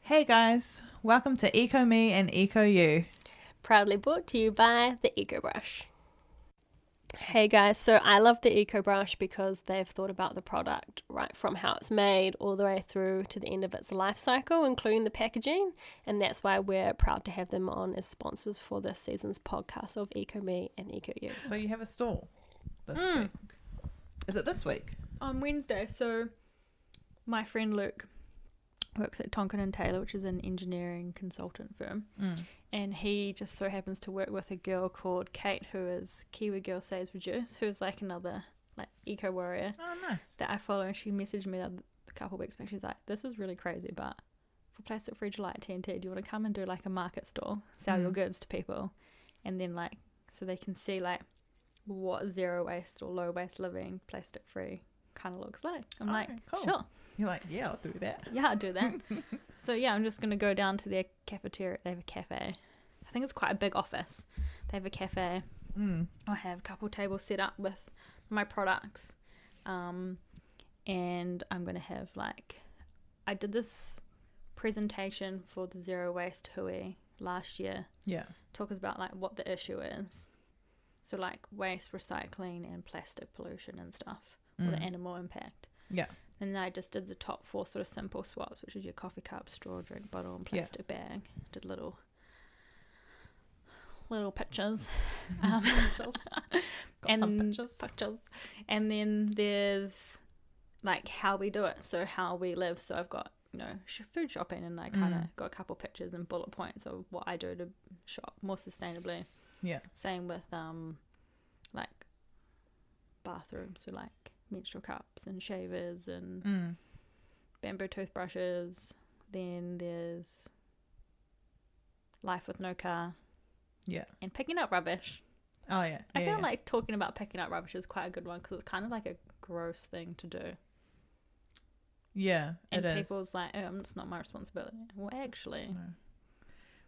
Hey guys, welcome to Eco-Me and Eco-You. Proudly brought to you by the Eco Brush. Hey guys, so I love the Eco Brush because they've thought about the product right from how it's made all the way through to the end of its life cycle, including the packaging, and that's why we're proud to have them on as sponsors for this season's podcast of Eco-Me and Eco-You. So you have a stall this week. Is it this week? On Wednesday. So my friend Luke works at Tonkin & Taylor, which is an engineering consultant firm, and he just so happens to work with a girl called Kate, who is Kiwi Girl Saves Reduce, who's like another like eco warrior that I follow. And she messaged me a couple of weeks back. She's like, this is really crazy, but for Plastic Free July at TNT, do you want to come and do like a market stall, sell your goods to people, and then like so they can see like what zero waste or low waste living plastic free kind of looks like. I'm like, cool. Sure. You're like, yeah, I'll do that. Yeah, I'll do that. So yeah, I'm just going to go down to their cafeteria. They have a cafe. I think it's quite a big office. They have a cafe. I have a couple tables set up with my products. And I'm going to have like, I did this presentation for the Zero Waste Hui last year. Yeah. Talk about like what the issue is. So like waste, recycling and plastic pollution and stuff. Or the animal impact. Yeah. And then I just did the top 4 sort of simple swaps, which is your coffee cup, straw, drink bottle, and plastic bag. Did little pictures. Pictures. Got some pictures. And then there's like how we do it, so how we live. So I've got, you know, food shopping, and I kind of got a couple pictures and bullet points of what I do to shop more sustainably. Yeah. Same with like bathrooms, so like menstrual cups and shavers and bamboo toothbrushes. Then there's life with no car. Yeah. And picking up rubbish. Oh, yeah. I feel like talking about picking up rubbish is quite a good one because it's kind of like a gross thing to do. Yeah, and it is. people's like, oh, it's not my responsibility. Well, actually. No.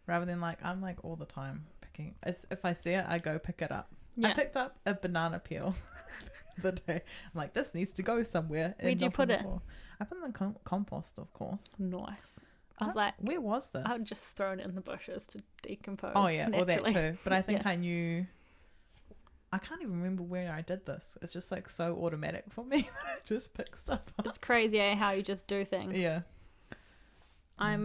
Rather than like, I'm like all the time picking. If I see it, I go pick it up. Yeah. I picked up a banana peel the day. I'm like, this needs to go somewhere. Where'd you put it? I put it in the compost, of course. Nice. I was like, where was this? I would just thrown it in the bushes to decompose. Oh yeah, naturally. or that too. But I think I knew. I can't even remember where I did this. It's just like so automatic for me that I just pick stuff up. It's crazy how you just do things. Yeah. I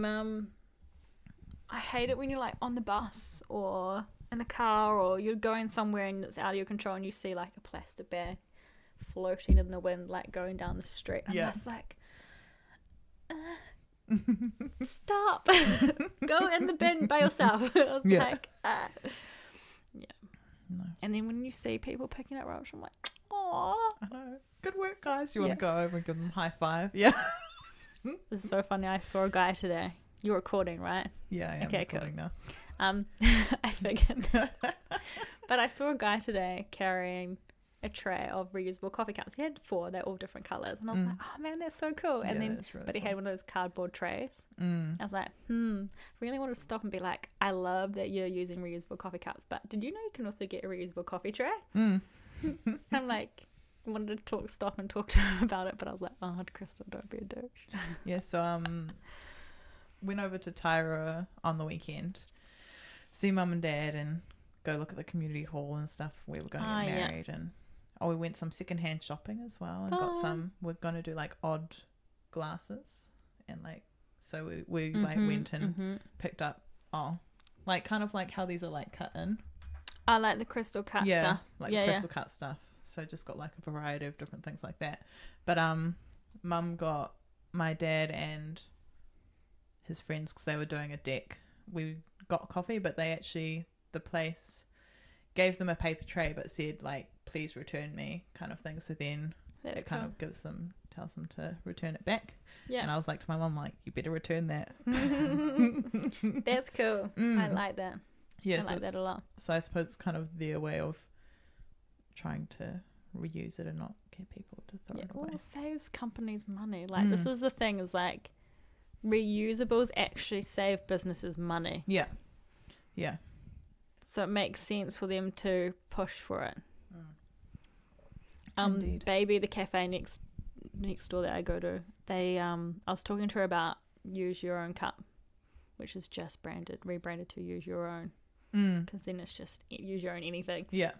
hate it when you're like on the bus or in a car or you're going somewhere and it's out of your control and you see like a plastic bag floating in the wind, like going down the street. I'm just like, stop. Go in the bin by yourself. I was like, yeah. No. And then when you see people picking up rubbish, I'm like, oh, I know. Good work, guys. You want to go over and give them a high five? Yeah. This is so funny. I saw a guy today. You're recording, right? Yeah, I am recording now. I figured. But I saw a guy today carrying a tray of reusable coffee cups. He had 4. They're all different colours. And I was like, oh man, that's so cool. And then, really but he had one of those cardboard trays. I was like, really wanted to stop and be like, I love that you're using reusable coffee cups, but did you know you can also get a reusable coffee tray? I'm like, I wanted to stop and talk to him about it, but I was like, oh, Crystal, don't be a douche. Yeah, so went over to Tairoa on the weekend, see mum and dad, and go look at the community hall and stuff. We were going to get married, and we went some secondhand shopping as well, and got some. We're going to do like odd glasses, and like so we like went and picked up like kind of like how these are like cut in. I like the crystal cut stuff. Like crystal cut stuff. So just got like a variety of different things like that. But mum got my dad and his friends, because they were doing a deck. We got coffee, but they actually, the place gave them a paper tray but said like, please return me kind of thing. So then it kind of tells them to return it back. Yeah. And I was like to my mum, like, you better return that. That's cool. I like that. Yeah, I like that a lot. So I suppose it's kind of their way of trying to reuse it and not get people to throw it away. Well, it saves companies money. Like this is the thing, is like reusables actually save businesses money. Yeah. Yeah. So it makes sense for them to push for it. Indeed. Baby, the cafe next door that I go to, they I was talking to her about use your own cup which is just rebranded to Use Your Own, because then it's just use your own anything. Yeah.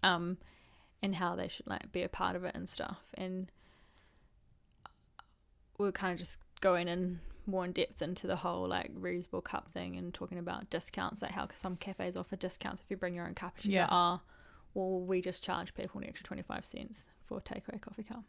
And how they should like be a part of it and stuff. And we're kind of just going in more in depth into the whole like reusable cup thing and talking about discounts, like how some cafes offer discounts if you bring your own cup. She's like, well, we just charge people an extra 25 cents for a takeaway coffee cup.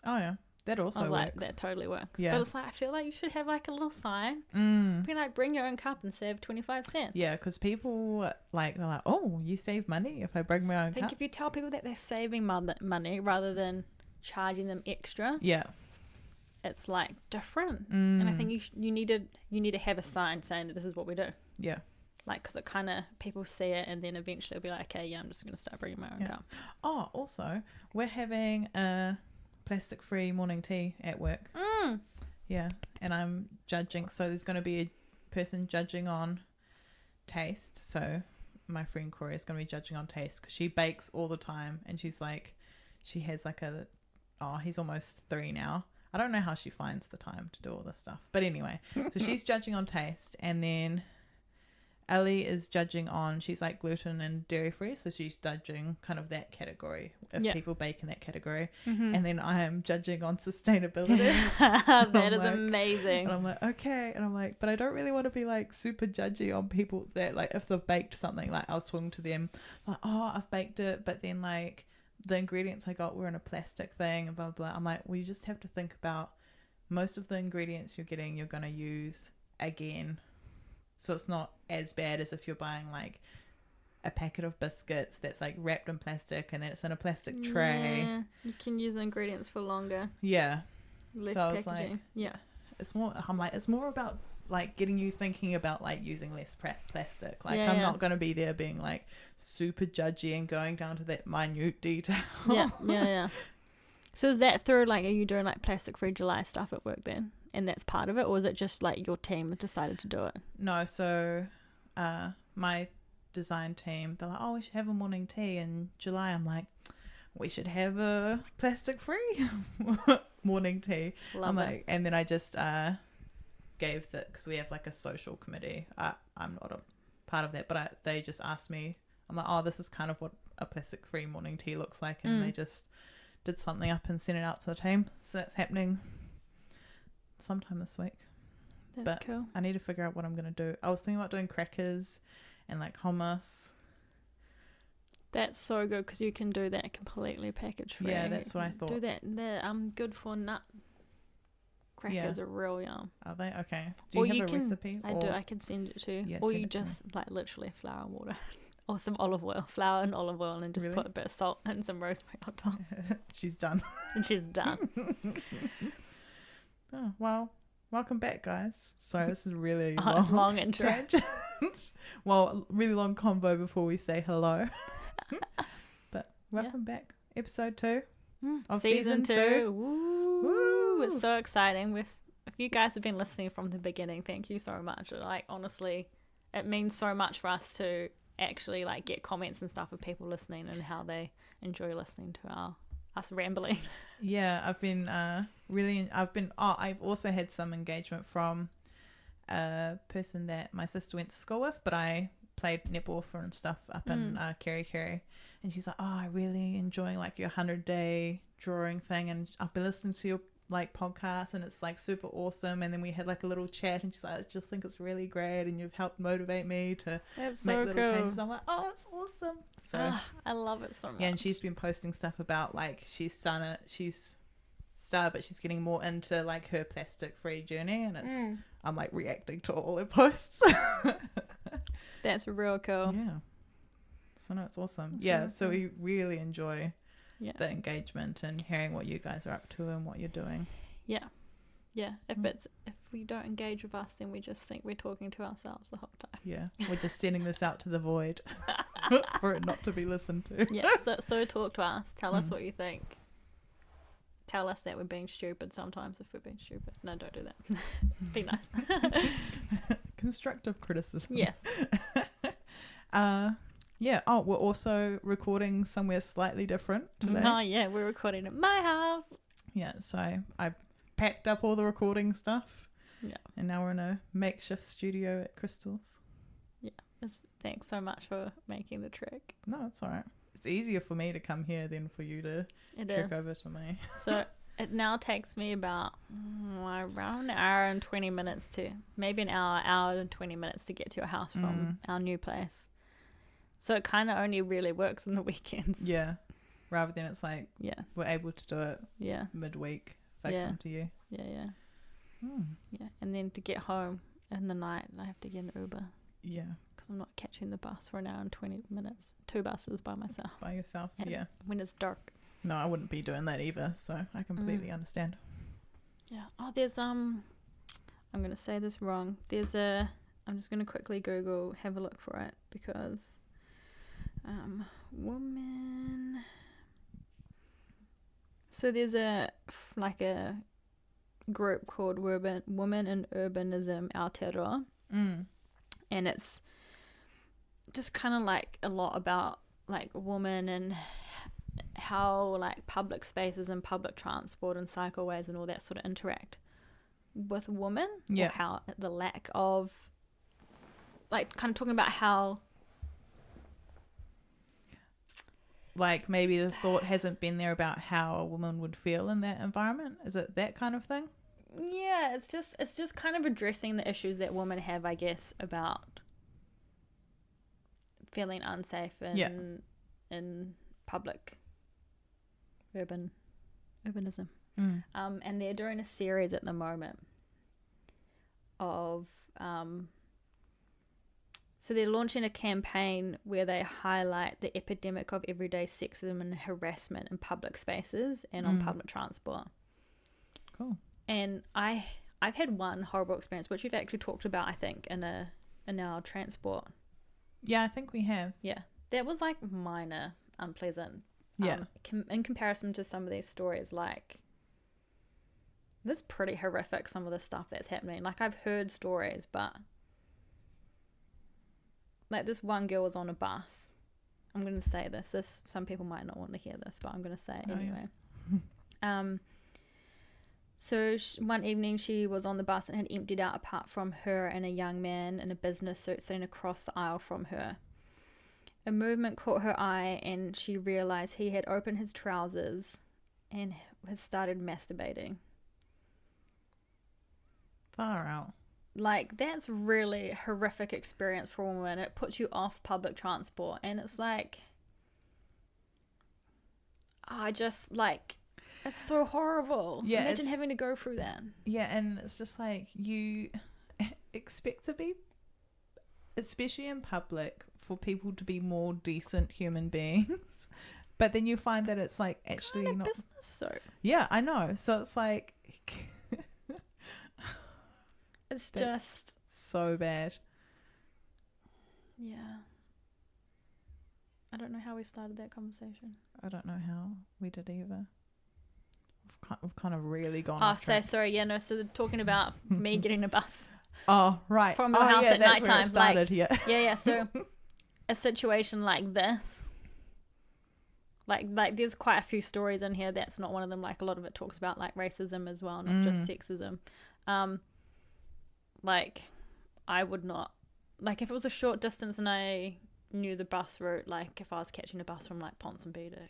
Oh yeah, that also works. Like, that totally works. Yeah. But it's like, I feel like you should have like a little sign. Be like, bring your own cup and save 25 cents. Yeah, because people like, they're like, oh, you save money if I bring my own I think cup. if you tell people that they're saving money rather than charging them extra, it's like different. And I think you need to have a sign saying that this is what we do. Yeah. Like, because it kind of, people see it and then eventually it'll be like, okay, yeah, I'm just going to start bringing my own cup. Oh, also, we're having a plastic-free morning tea at work. Yeah, and I'm judging. So there's going to be a person judging on taste. So my friend Corey is going to be judging on taste because she bakes all the time. And she's like, she has like he's almost 3 now. I don't know how she finds the time to do all this stuff. But anyway, so she's judging on taste. And then Ellie is judging on, she's like gluten and dairy free, so she's judging kind of that category if people bake in that category. And then I am judging on sustainability. That is like, amazing. And I'm like, okay. And I'm like, but I don't really want to be like super judgy on people that like if they've baked something, like I'll swing to them like, oh, I've baked it, but then like the ingredients I got were in a plastic thing and blah blah. I'm like, well, you just have to think about most of the ingredients you're getting, you're gonna use again. So it's not as bad as if you're buying like a packet of biscuits that's like wrapped in plastic and then it's in a plastic tray. Yeah, you can use the ingredients for longer. Yeah. Less so packaging. I was like, yeah. It's more, I'm like, it's more about like getting you thinking about like using less plastic. Like I'm not going to be there being like super judgy and going down to that minute detail. Yeah. So is that through like, are you doing like plastic free July stuff at work then? And that's part of it, or is it just like your team decided to do it? No, so my design team, they're like, oh, we should have a morning tea in July. I'm like, we should have a plastic free morning tea. Love it. Like, and then I just gave that, because we have like a social committee. I'm not a part of that, but they just asked me, I'm like, oh, this is kind of what a plastic free morning tea looks like, and they just did something up and sent it out to the team. So that's happening sometime this week. That's cool. I need to figure out what I'm going to do. I was thinking about doing crackers and like hummus. That's so good because you can do that completely package free. Yeah, that's what I thought. Do that. They're GoodFor nut crackers are real yum. Are they? Okay. Do you have a recipe? I do. I can send it to you. Yeah, or you just like literally flour and water. Or some olive oil. Flour and olive oil and just put a bit of salt and some rosemary on top. She's done. And she's done. Oh, well, welcome back, guys. So this is really long intro. Tangent. Well, really long convo before we say hello. But welcome back. Episode 2 of season 2. Woo. It's so exciting. If you guys have been listening from the beginning, thank you so much. Like, honestly, it means so much for us to actually like get comments and stuff of people listening and how they enjoy listening to us rambling. Yeah, I've been I've also had some engagement from a person that my sister went to school with, but I played netball for and stuff up in Kerry, and she's like, oh, I really enjoying like your 100-day drawing thing, and I've been listening to your like podcast and it's like super awesome. And then we had like a little chat and she's like, I just think it's really great and you've helped motivate me to make little changes. I'm like, oh, it's awesome. So I love it so much. Yeah, and she's been posting stuff about like she's started, but she's getting more into like her plastic free journey, and it's I'm like reacting to all her posts. That's real cool. Yeah, so no, it's awesome. That's yeah, really so cool. we really enjoy the engagement and hearing what you guys are up to and what you're doing. Yeah. If we don't engage with us, then we just think we're talking to ourselves the whole time. Yeah, we're just sending this out to the void for it not to be listened to. Yeah, so talk to us. Tell us what you think. Tell us that we're being stupid sometimes if we're being stupid. No, don't do that. Be nice. Constructive criticism. Yes. Yeah. Oh, we're also recording somewhere slightly different today. Oh, yeah. We're recording at my house. Yeah. So I packed up all the recording stuff. Yeah. And now we're in a makeshift studio at Crystal's. Thanks so much for making the trek. No, it's all right. It's easier for me to come here than for you to trek over to me. So it now takes me about around an hour and 20 minutes to, maybe an hour and 20 minutes to get to your house from our new place. So it kind of only really works on the weekends. Yeah. Rather than it's like, Yeah. we're able to do it Yeah. midweek if I Yeah. come to you. Yeah. Hmm. Yeah. And then to get home in the night, I have to get an Uber Yeah. because I'm not catching the bus for an hour and 20 minutes. 2 buses by myself. By yourself. And Yeah. when it's dark. No, I wouldn't be doing that either, so I completely understand. Yeah. Oh, there's I'm gonna say this wrong. I'm just gonna quickly Google, have a look for it because woman. So there's a group called Women in Urbanism Aotearoa, and it's just kind of like a lot about like women and how like public spaces and public transport and cycleways and all that sort of interact with women. Yeah. Or how the lack of, like, kind of talking about how, like, maybe the thought hasn't been there about how a woman would feel in that environment. Is it that kind of thing? yeah, it's just kind of addressing the issues that women have, I guess, about feeling unsafe in public urbanism. And they're doing a series at the moment of so they're launching a campaign where they highlight the epidemic of everyday sexism and harassment in public spaces and on public transport. Cool. And I've had one horrible experience, which we've actually talked about, I think, in our transport. Yeah, I think we have. Yeah, that was like minor, unpleasant. Yeah. In comparison to some of these stories, like, this is pretty horrific, some of the stuff that's happening. Like, I've heard stories, but like this one girl was on a bus. I'm going to say this. Some people might not want to hear this, but I'm going to say it anyway. So one evening she was on the bus and had emptied out apart from her and a young man in a business suit sitting across the aisle from her. A movement caught her eye and she realized he had opened his trousers and had started masturbating. Far out. Like, that's really horrific experience for a woman. It puts you off public transport, and it's like, I just, like, it's so horrible. Yeah, imagine having to go through that. Yeah, and it's just like you expect to be, especially in public, for people to be more decent human beings, but then you find that it's like actually kind of not. Business suit. Yeah, I know. So it's like. It's That's just so bad. Yeah. I don't know how we started that conversation. I don't know how we did either. We've kind of really gone Oh, off track. sorry. Yeah, no. So they're talking about me getting a bus Oh, right. from your house yeah, at that's night where it time. started, Like, yeah. yeah. So a situation like this, like there's quite a few stories in here. That's not one of them. Like, a lot of it talks about like racism as well, not just sexism. Like, I would not, like, if it was a short distance and I knew the bus route, like if I was catching a bus from like Ponsonby to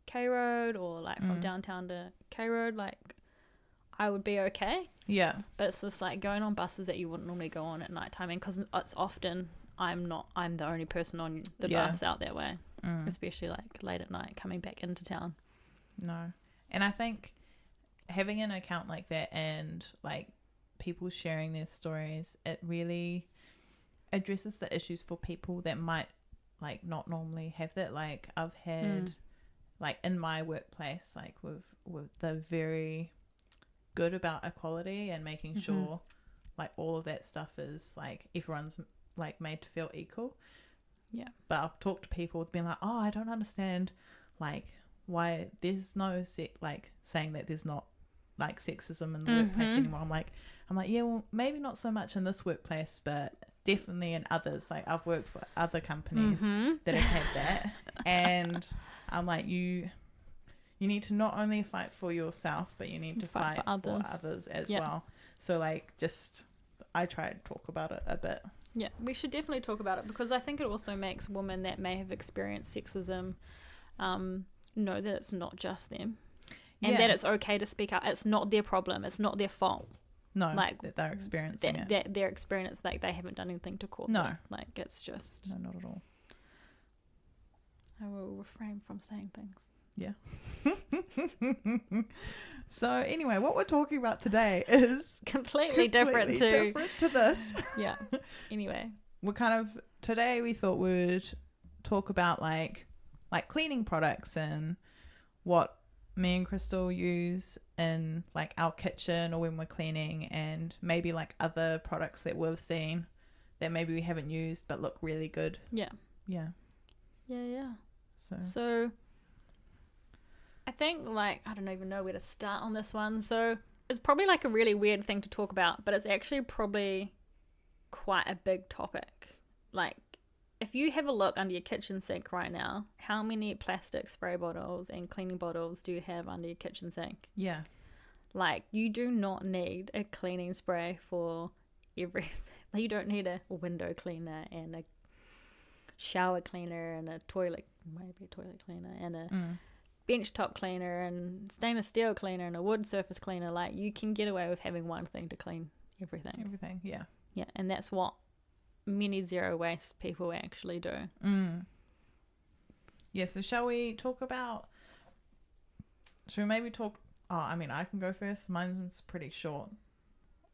K Road or like from downtown to K Road, like I would be okay. Yeah. But it's just like going on buses that you wouldn't normally go on at night time, and because it's often I'm the only person on the bus out that way, especially like late at night coming back into town. No. And I think having an account like that and like people sharing their stories, it really addresses the issues for people that might like not normally have that. Like I've had like in my workplace, like they're very good about equality and making sure like all of that stuff is like everyone's like made to feel equal. Yeah. But I've talked to people being like, oh, I don't understand like why there's no like saying that there's not like sexism in the workplace anymore. I'm like, yeah, well, maybe not so much in this workplace, but definitely in others. Like I've worked for other companies that have had that, and I'm like, you need to not only fight for yourself, but you need to fight for others as well. So like I try to talk about it a bit. Yeah, we should definitely talk about it, because I think it also makes women that may have experienced sexism know that it's not just them, and that it's okay to speak out. It's not their problem. It's not their fault. No, like that they're experiencing it. That their experience, like they haven't done anything to cause it. Like it's just no, not at all. I will refrain from saying things. Yeah. So anyway, what we're talking about today is completely different to this. Yeah. Anyway, today we thought we'd talk about like cleaning products and what me and Crystal use in like our kitchen or when we're cleaning, and maybe like other products that we've seen that maybe we haven't used but look really good. Yeah. So I think like I don't even know where to start on this one. So it's probably like a really weird thing to talk about, but it's actually probably quite a big topic. Like if you have a look under your kitchen sink right now, how many plastic spray bottles and cleaning bottles do you have under your kitchen sink? Yeah. Like you do not need a cleaning spray for every. You don't need a window cleaner and a shower cleaner and a toilet, maybe a toilet cleaner and a bench top cleaner and stainless steel cleaner and a wood surface cleaner. Like you can get away with having one thing to clean everything. Yeah, and that's what many zero waste people actually do. So shall we talk about I mean I can go first. Mine's pretty short,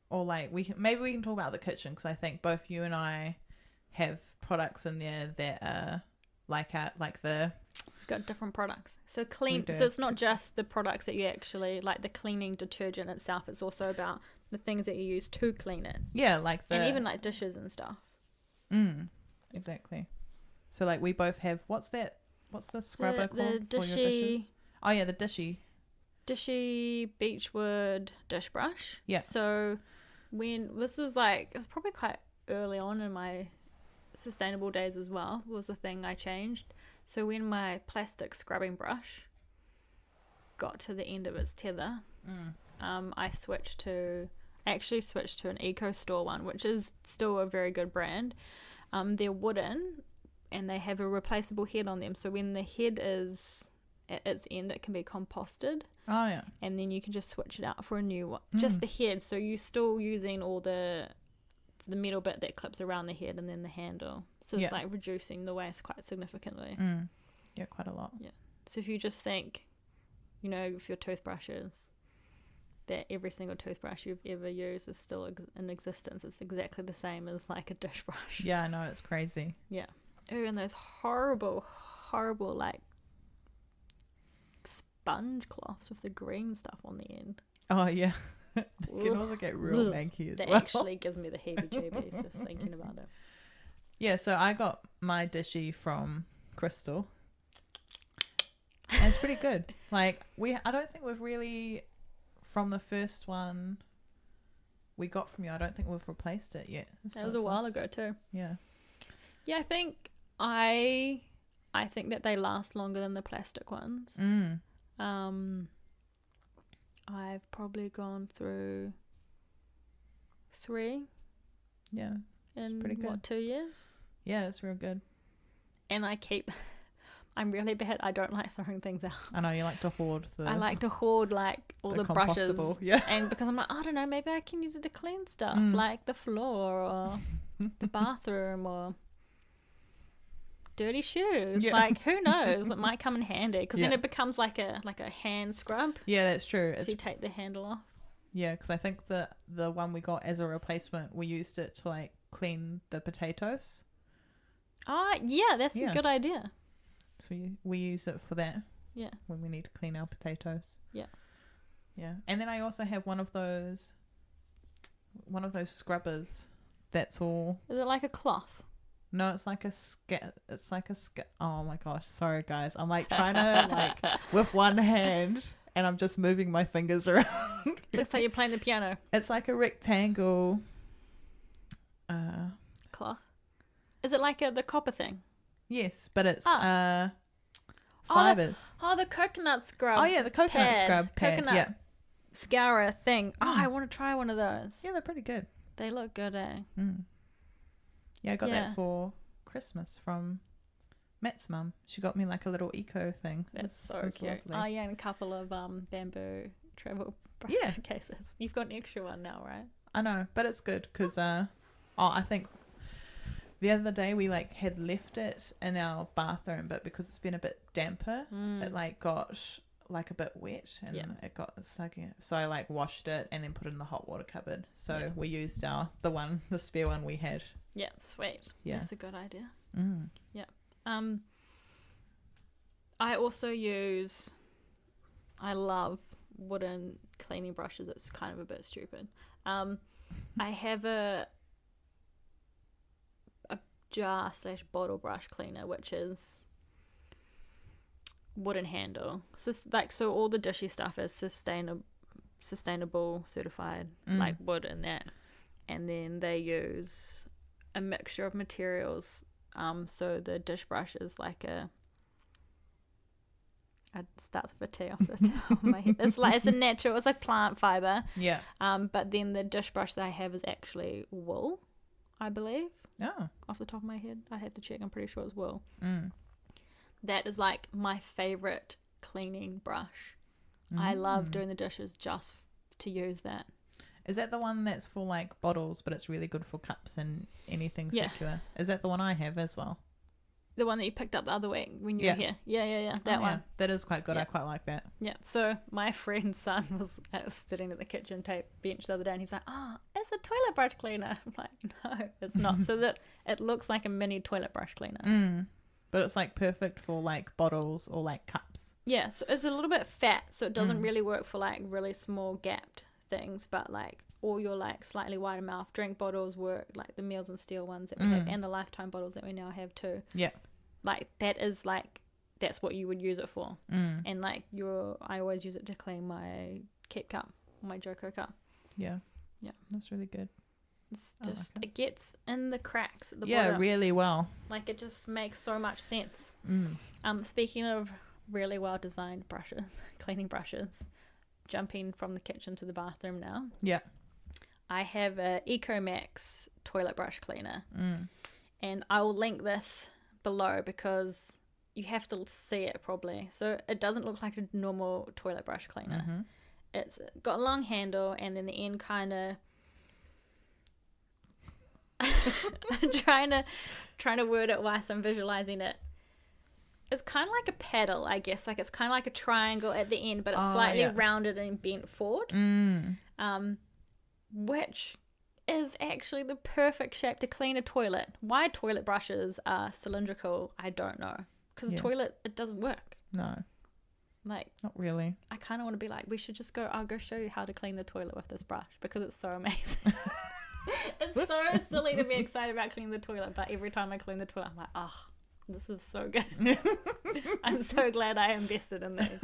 or like we can talk about the kitchen, because I think both you and I have products in there that are got different products. So it's not just the products that you actually like, the cleaning detergent itself. It's also about the things that you use to clean it. Yeah, and even like dishes and stuff. Exactly. So like we both have what's the scrubber called for your dishes? Oh yeah, the dishy beechwood dish brush. Yeah. So when this was like, it was probably quite early on in my sustainable days as well, was a thing I changed. So when my plastic scrubbing brush got to the end of its tether, I switched to an EcoStore one, which is still a very good brand. They're wooden and they have a replaceable head on them, so when the head is at its end it can be composted. Oh yeah. And then you can just switch it out for a new one. Just the head, so you're still using all the metal bit that clips around the head and then the handle. So it's like reducing the waste quite significantly. Yeah, quite a lot. Yeah. So if you just think, with your toothbrushes, that every single toothbrush you've ever used is still in existence. It's exactly the same as like a dish brush. Yeah, I know, it's crazy. Yeah. Oh, and those horrible like sponge cloths with the green stuff on the end. Oh yeah. They can also get real manky as well. That actually gives me the heebie-jeebies just thinking about it. Yeah, so I got my dishy from Crystal, and it's pretty good. Like I don't think we've really, from the first one we got from you, I don't think we've replaced it yet. That was a while ago too. Yeah. Yeah, I think I think that they last longer than the plastic ones. I've probably gone through 3. Yeah. In pretty good. 2 years? Yeah, it's real good. And I'm really bad. I don't like throwing things out. I know you like to hoard I like to hoard like all the brushes. Yeah. And because I'm like, I don't know, maybe I can use it to clean stuff like the floor or the bathroom or dirty shoes. Yeah. Like who knows? It might come in handy, because then it becomes like a hand scrub. Yeah, that's true. So you take the handle off. Yeah, because I think the one we got as a replacement, we used it to like clean the potatoes. Yeah, that's a good idea. So we use it for that. Yeah. When we need to clean our potatoes. Yeah. Yeah. And then I also have one of those scrubbers that's all. Is it like a cloth? No, it's like a oh my gosh, sorry guys. I'm like trying to like with one hand and I'm just moving my fingers around. Looks like you're playing the piano. It's like a rectangle cloth. Is it like the copper thing? Yes, but it's fibers. The coconut scrub. Oh yeah, the coconut scrub pad. Coconut scourer thing. Oh, I want to try one of those. Yeah, they're pretty good. They look good, eh? Yeah, I got that for Christmas from Matt's mum. She got me like a little eco thing. That's so cute. Lovely. Oh yeah, and a couple of bamboo travel cases. You've got an extra one now, right? I know, but it's good because I think the other day we like had left it in our bathroom, but because it's been a bit damper, it like got like a bit wet and it got soggy. So I like washed it and then put it in the hot water cupboard. So we used the spare one we had. Yeah, sweet. Yeah, that's a good idea. Yeah. I also I love wooden cleaning brushes. It's kind of a bit stupid. I have a jar / bottle brush cleaner, which is wooden handle. So all the dishy stuff is sustainable certified, like wood and that. And then they use a mixture of materials. So the dish brush is like it starts with a T off the top of my head. It's like it's like plant fiber. Yeah. But then the dish brush that I have is actually wool, I believe. Oh. Off the top of my head, I'd have to check. I'm pretty sure it's wool. That is like my favorite cleaning brush. I love doing the dishes just to use that. Is that the one that's for like bottles, but it's really good for cups and anything circular? Is that the one I have as well? The one that you picked up the other week when you were here. Yeah. That one. Yeah. That is quite good. I quite like that. Yeah. So my friend's son was sitting at the kitchen bench the other day and he's like, oh, it's a toilet brush cleaner. I'm like, no, it's not. So that it looks like a mini toilet brush cleaner. But it's like perfect for like bottles or like cups. Yeah. So it's a little bit fat. So it doesn't really work for like really small gapped things, but like all your like slightly wider mouth drink bottles work, like the Meals and Steel ones that we have and the Lifetime bottles that we now have too. Yeah, like that's what you would use it for. And like I always use it to clean my Kep cup, my Joko cup. Yeah, that's really good. It's just it gets in the cracks at the bottom really well. Like it just makes so much sense. Speaking of really well designed brushes, cleaning brushes, jumping from the kitchen to the bathroom now. Yeah. I have a Ecomax toilet brush cleaner. And I will link this below because you have to see it probably. So it doesn't look like a normal toilet brush cleaner. It's got a long handle and then the end kind of I'm trying to word it whilst I'm visualizing it. It's kind of like a paddle, I guess. Like it's kind of like a triangle at the end, but it's slightly rounded and bent forward. Which is actually the perfect shape to clean a toilet. Why toilet brushes are cylindrical, I don't know. Because a toilet, it doesn't work. No. Like, not really. I kind of want to be like, I'll go show you how to clean the toilet with this brush because it's so amazing. It's so silly to be excited about cleaning the toilet, but every time I clean the toilet, I'm like, oh, this is so good. I'm so glad I invested in this.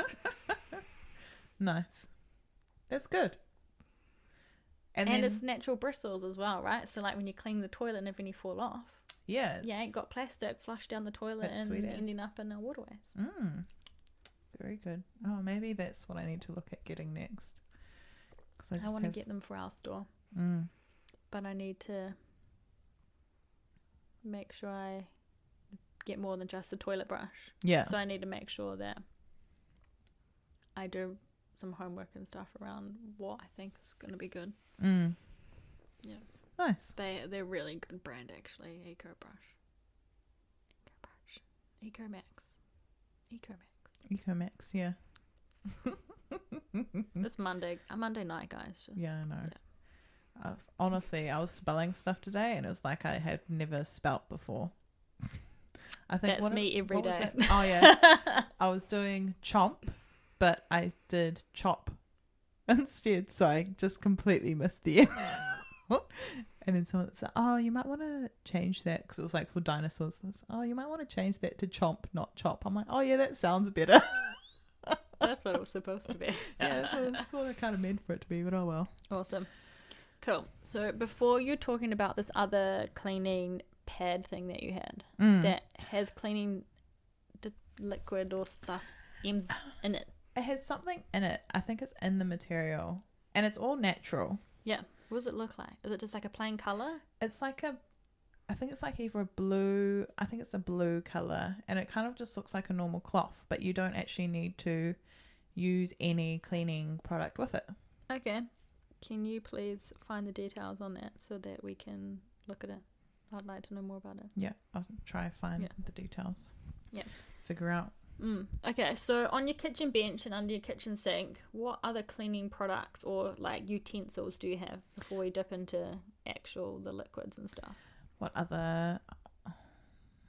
Nice. That's good. And it's natural bristles as well, right? So like when you clean the toilet and if any fall off, you ain't got plastic flushed down the toilet and ending up in our waterways. Very good. Oh, maybe that's what I need to look at getting next. Because I want to get them for our store. But I need to make sure I get more than just a toilet brush. Yeah. So I need to make sure that I do some homework and stuff around what I think is going to be good. Yeah. Nice. They're really good brand actually. Ecomax, yeah. It's Monday night, guys. I know. Yeah. I was spelling stuff today and it was like I had never spelt before. I think that's me every day. Oh yeah. I was doing chomp, but I did chop instead, so I just completely missed the end. And then someone said, oh, you might want to change that, because it was like for dinosaurs. Oh, you might want to change that to chomp, not chop. I'm like, oh yeah, that sounds better. That's what it was supposed to be. Yeah, so that's what I kind of meant for it to be, but oh well. Awesome. Cool. So before you're talking about this other cleaning pad thing that you had that has cleaning liquid or stuff M's in it. It has something in it. I think it's in the material. And it's all natural. Yeah. What does it look like? Is it just like a plain colour? It's like I think it's like either a blue, I think it's a blue colour. And it kind of just looks like a normal cloth. But you don't actually need to use any cleaning product with it. Okay. Can you please find the details on that so that we can look at it? I'd like to know more about it. Yeah, I'll try find the details. Yeah. Figure out. Okay, so on your kitchen bench and under your kitchen sink, what other cleaning products or like utensils do you have before we dip into the liquids and stuff? What other...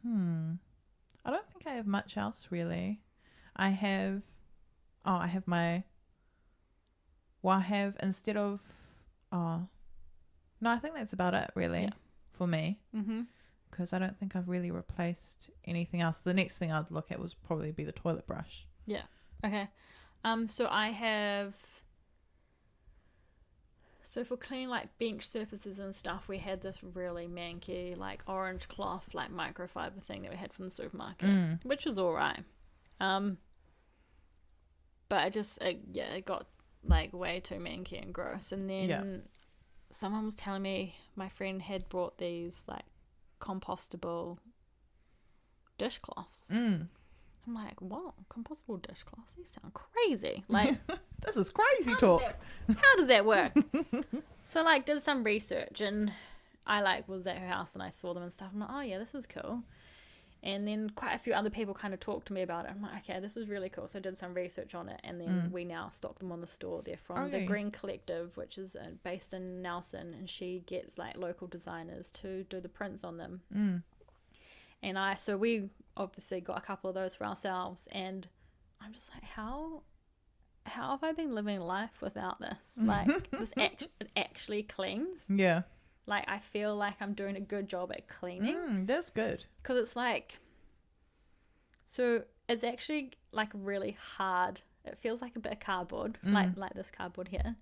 I don't think I have much else really. I have instead of... no, I think that's about it really for me. Mm-hmm. Because I don't think I've really replaced anything else. The next thing I'd look at was probably be the toilet brush. Yeah. Okay. So I have... So for cleaning like bench surfaces and stuff, we had this really manky like orange cloth like microfiber thing that we had from the supermarket, which was all right. But it got like way too manky and gross. And then someone was telling me my friend had brought these like compostable dishcloths. I'm like, what? Compostable dishcloths? These sound crazy. Like, this is crazy talk. How does that work? So like did some research, and I like was at her house and I saw them and stuff. I'm like, oh yeah, this is cool. And then quite a few other people kind of talked to me about it. I'm like, okay, this is really cool. So I did some research on it, and then we now stock them on the store. They're from the Green Collective, which is based in Nelson, and she gets like local designers to do the prints on them. And so we obviously got a couple of those for ourselves, and I'm just like, how have I been living life without this? Like, it actually cleans. Yeah. Like, I feel like I'm doing a good job at cleaning. That's good. Because it's like, so it's actually like really hard. It feels like a bit of cardboard, like this cardboard here,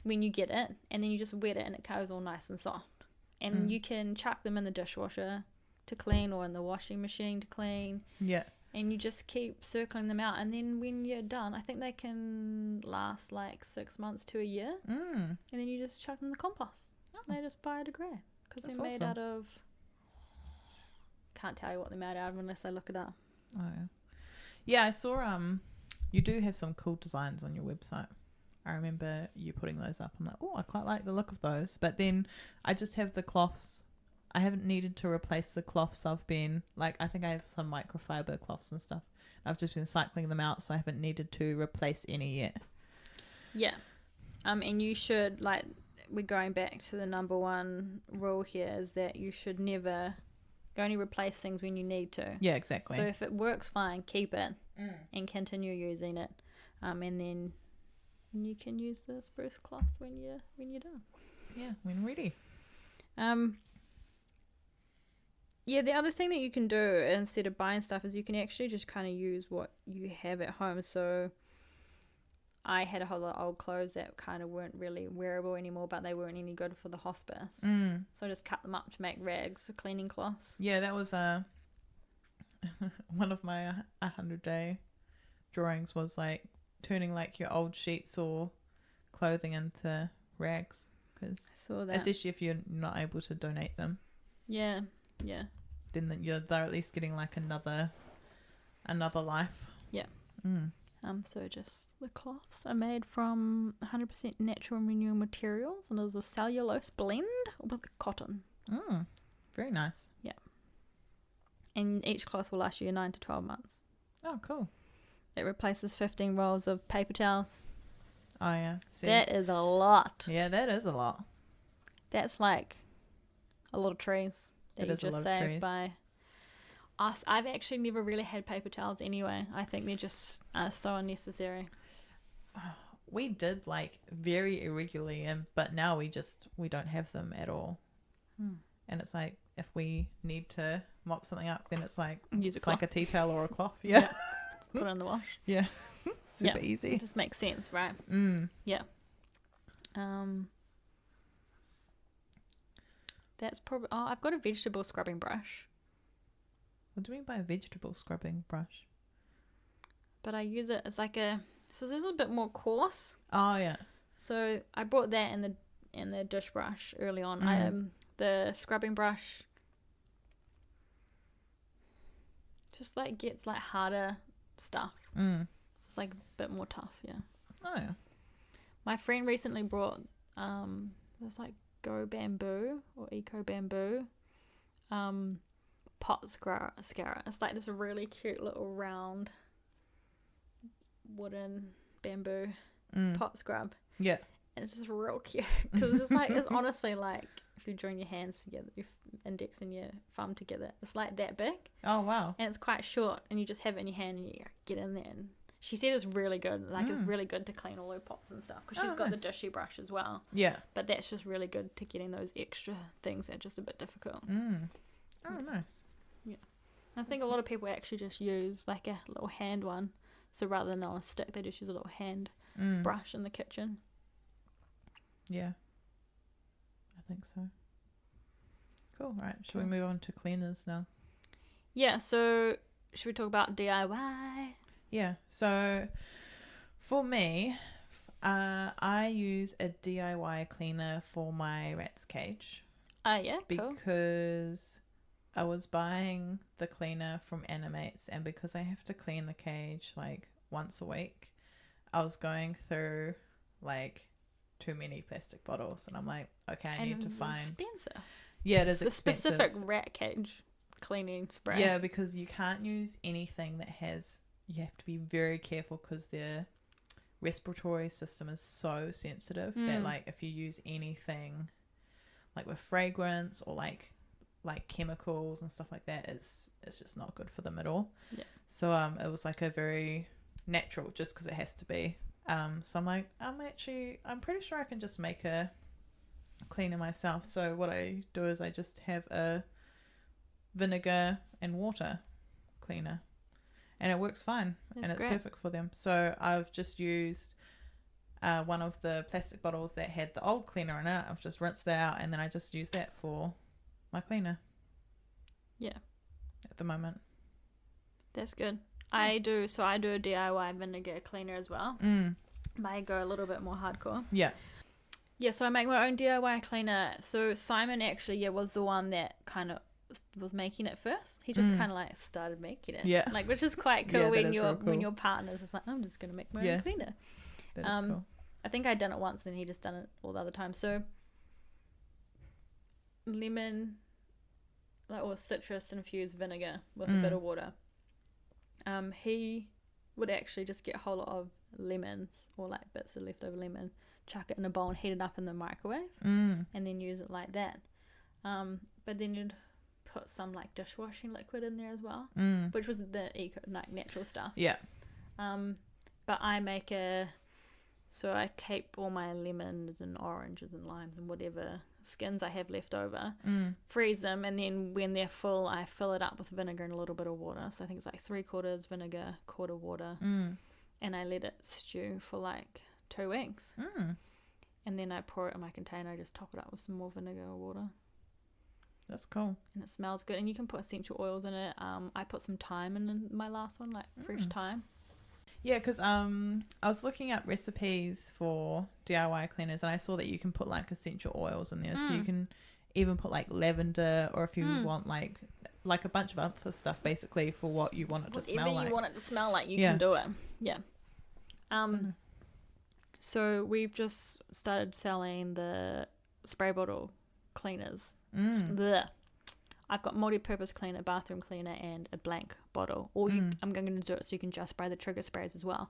when you get it, and then you just wet it and it goes all nice and soft. And you can chuck them in the dishwasher to clean or in the washing machine to clean. Yeah. And you just keep circling them out. And then when you're done, I think they can last like 6 months to a year. And then you just chuck them in the compost. They just biodegrade because they're made out of... Can't tell you what they're made out of unless I look it up. Oh, yeah. Yeah, I saw you do have some cool designs on your website. I remember you putting those up. I'm like, oh, I quite like the look of those. But then I just have the cloths. I haven't needed to replace the cloths. I've been, like, I think I have some microfiber cloths and stuff. I've just been cycling them out, so I haven't needed to replace any yet. Yeah. And you should, like... We're going back to the number one rule here is that you should never only replace things when you need to. Yeah, exactly. So if it works fine, keep it and continue using it. And then you can use the spruce cloth when you're done. Yeah, when ready. Yeah, the other thing that you can do instead of buying stuff is you can actually just kind of use what you have at home. So I had a whole lot of old clothes that kind of weren't really wearable anymore, but they weren't any good for the hospice. So I just cut them up to make rags, cleaning cloths. Yeah, that was one of my 100-day drawings was like turning like your old sheets or clothing into rags. Cause especially if you're not able to donate them. Yeah. Then they're at least getting like another life. Yeah. So just the cloths are made from 100% natural and renewable materials, and there's a cellulose blend with cotton. Very nice. Yeah. And each cloth will last you 9 to 12 months. Oh, cool. It replaces 15 rolls of paper towels. Oh, yeah. See? That is a lot. Yeah, that is a lot. That's like a lot of trees that you just saved by... I've actually never really had paper towels anyway. I think they're just so unnecessary. We did like very irregularly, but now we don't have them at all. And it's like if we need to mop something up, then it's like like a tea towel or a cloth. Yeah. Put it in the wash. Yeah. Super easy. It just makes sense, right? Yeah. That's probably... Oh, I've got a vegetable scrubbing brush. What do you mean by a vegetable scrubbing brush? But I use it as like a... So this is a bit more coarse. Oh yeah. So I bought that and the dish brush early on. The scrubbing brush just like gets like harder stuff. So it's like a bit more tough, yeah. Oh yeah. My friend recently brought this like Go Bamboo or Eco Bamboo pot scara. It's like this really cute little round wooden bamboo pot scrub. Yeah. And it's just real cute because it's like, it's honestly like if you join your hands together, your index and your thumb together, it's like that big. Oh wow. And it's quite short, and you just have it in your hand and you get in there. And she said it's really good, like it's really good to clean all her pots and stuff because she's got nice. the dishy brush as well. Yeah. But that's just really good to getting those extra things that are just a bit difficult. Oh nice. Yeah. I think a lot of people actually just use like a little hand one. So rather than on a stick, they just use a little hand brush in the kitchen. Yeah. I think so. Cool. Right. Shall we move on to cleaners now? Yeah. So should we talk about DIY? Yeah. So for me, I use a DIY cleaner for my rat's cage. Yeah, cool. Because I was buying the cleaner from Animates, and because I have to clean the cage like once a week, I was going through like too many plastic bottles, and I'm like, okay, I need to find. Expensive. Yeah, it is it's expensive. A specific rat cage cleaning spray. Yeah, because you can't use anything that has. You have to be very careful because their respiratory system is so sensitive that like if you use anything like with fragrance or like chemicals and stuff like that, it's just not good for them at all. Yeah. So it was like a very natural, just because it has to be. So I'm like, I'm pretty sure I can just make a cleaner myself. So what I do is I just have a vinegar and water cleaner, and it works fine. That's and it's great. perfect for them. So I've just used one of the plastic bottles that had the old cleaner in it. I've just rinsed that out, and then I just use that for my cleaner. Yeah. At the moment. That's good. I do a DIY vinegar cleaner as well. I go a little bit more hardcore. Yeah. Yeah, so I make my own DIY cleaner. So Simon actually, was the one that kind of was making it first. He just kind of like started making it. Yeah. Like, which is quite cool Yeah, when that is your real cool. when your partner's just like, I'm just gonna make my own cleaner. That is cool. I think I'd done it once, then he just done it all the other time. So lemon, or citrus infused vinegar with a bit of water. He would actually just get a whole lot of lemons or like bits of leftover lemon, chuck it in a bowl and heat it up in the microwave, and then use it like that. But then you'd put some like dishwashing liquid in there as well, which was the natural stuff. Yeah. But I make so I keep all my lemons and oranges and limes and whatever skins I have left over, freeze them, and then when they're full, I fill it up with vinegar and a little bit of water. So I think it's like 3/4 vinegar, 1/4 water, and I let it stew for like 2 weeks. And then I pour it in my container. I just top it up with some more vinegar or water. That's cool. And it smells good. And you can put essential oils in it. I put some thyme in my last one, like fresh thyme. Yeah, because I was looking up recipes for DIY cleaners, and I saw that you can put like essential oils in there. So you can even put like lavender, or if you want like a bunch of other stuff, basically for what you want it to smell like. Whatever you want it to smell like, you can do it. Yeah. So we've just started selling the spray bottle cleaners. I've got multi-purpose cleaner, bathroom cleaner, and a blank bottle. Or I'm going to do it so you can just spray the trigger sprays as well.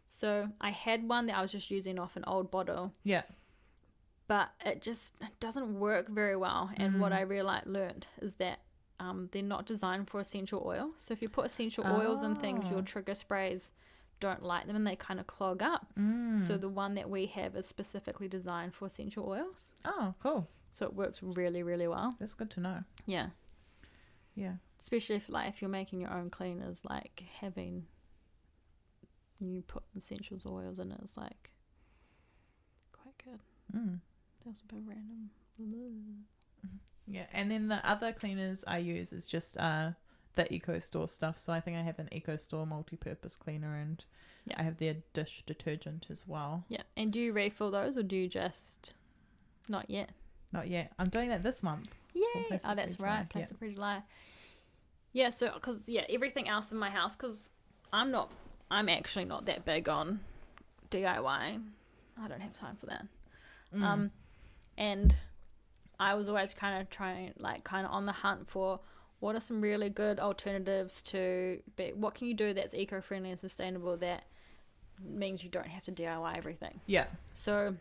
So I had one that I was just using off an old bottle. Yeah. But it just doesn't work very well. And what I learned is that they're not designed for essential oil. So if you put essential oils and things, your trigger sprays don't like them and they kind of clog up. So the one that we have is specifically designed for essential oils. Oh, cool. So it works really, really well. That's good to know. Yeah. Yeah. Especially if you're making your own cleaners, like having you put essentials oils in it is like quite good. That was a bit random. Yeah, and then the other cleaners I use is just the Eco Store stuff. So I think I have an Eco Store multi-purpose cleaner, and I have their dish detergent as well. Yeah. And do you refill those, or do you just... Not yet. Not yet. I'm doing that this month. Yay! Oh, that's right. Plastic Free July. Yeah, so, because, everything else in my house, because I'm actually not that big on DIY. I don't have time for that. And I was always kind of on the hunt for what are some really good alternatives to, what can you do that's eco-friendly and sustainable that means you don't have to DIY everything. Yeah. So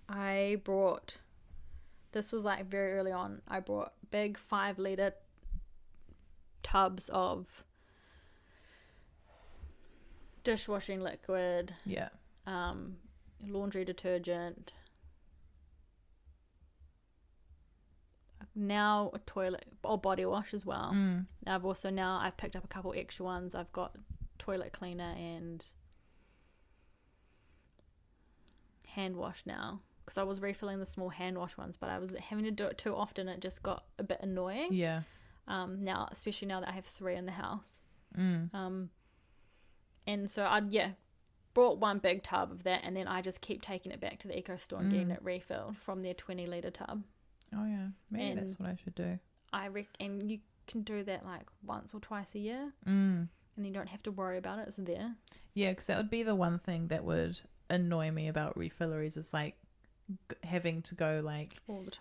I brought, this was like very early on, I brought big 5-litre tubs of dishwashing liquid, laundry detergent, now a toilet or body wash as well. I've picked up a couple extra ones. I've got toilet cleaner and hand wash now, because I was refilling the small hand wash ones, but I was having to do it too often. It just got a bit annoying. Now, especially now that I have 3 in the house. And so I brought one big tub of that, and then I just keep taking it back to the Eco Store and getting it refilled from their 20-litre tub. Oh yeah, maybe that's what I should do. And you can do that like once or twice a year, and you don't have to worry about it. It's there. Yeah, because that would be the one thing that would annoy me about refilleries, is like having to go like all the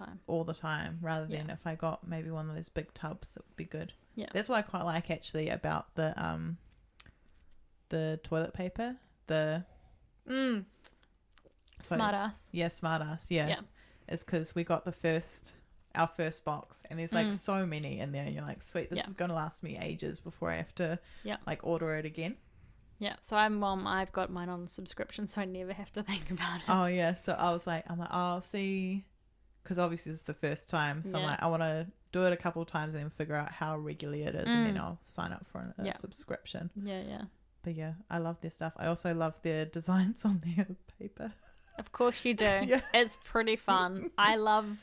time rather than if I got maybe one of those big tubs, that would be good. That's what I quite like actually about the toilet paper, Smart Ass. Smart Ass. It's because we got our first box, and there's like so many in there, and you're like, sweet, this is gonna last me ages before I have to like order it again. So I've got mine on subscription, so I never have to think about it. Oh yeah, so I'm like, I'll see, because obviously it's the first time, so I'm like, I want to do it a couple of times and then figure out how regularly it is, and then I'll sign up for a subscription. But I love their stuff. I also love their designs on their paper. Of course you do. It's pretty fun. I love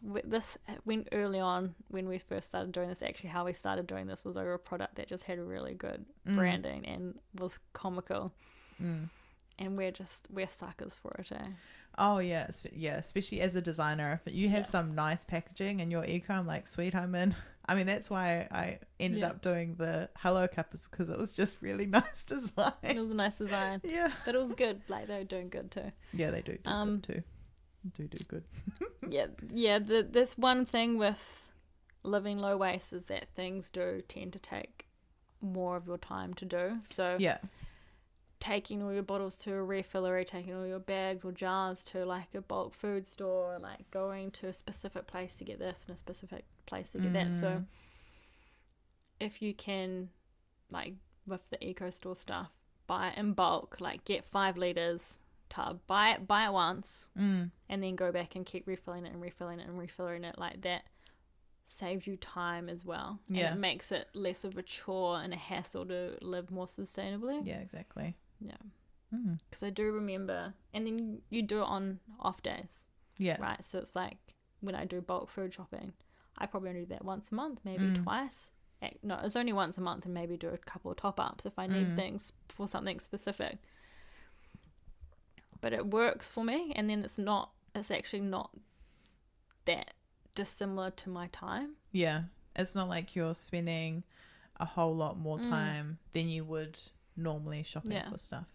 this. When early on, when we first started doing this, actually how we started doing this was over a product that just had really good branding and was comical. And we're suckers for it, eh? Oh yeah, especially as a designer, if you have some nice packaging in your eco, I'm like, sweet, I'm in. I mean, that's why I ended up doing the Hello Cup, is because it was just really nice design. It was a nice design. But it was good. Like, they were doing good too. Yeah, they do good too. Do good. This one thing with living low waste is that things do tend to take more of your time to do. So taking all your bottles to a refillery, taking all your bags or jars to like a bulk food store, like going to a specific place to get this and a specific place to get that. So if you can, like with the Eco Store stuff, buy it in bulk, like get 5 litres tub, buy it once, and then go back and keep refilling it and refilling it and refilling it, like that saves you time as well. And it makes it less of a chore and a hassle to live more sustainably. Yeah, exactly. Because I do remember, and then you do it on off days, right? So it's like when I do bulk food shopping, I probably only do that once a month, maybe twice. No, it's only once a month, and maybe do a couple of top-ups if I need things for something specific. But it works for me, and then it's actually not that dissimilar to my time. It's not like you're spending a whole lot more time than you would normally shopping for stuff.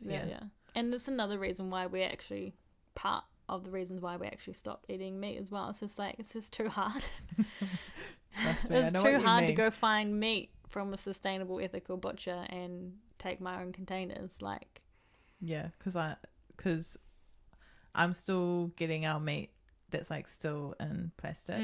And there's another reason why we actually, part of the reasons why we actually stopped eating meat as well. It's just like, it's just too hard. Trust me, it's too hard to go find meat from a sustainable, ethical butcher and take my own containers. Like, because I'm still getting our meat that's like still in plastic,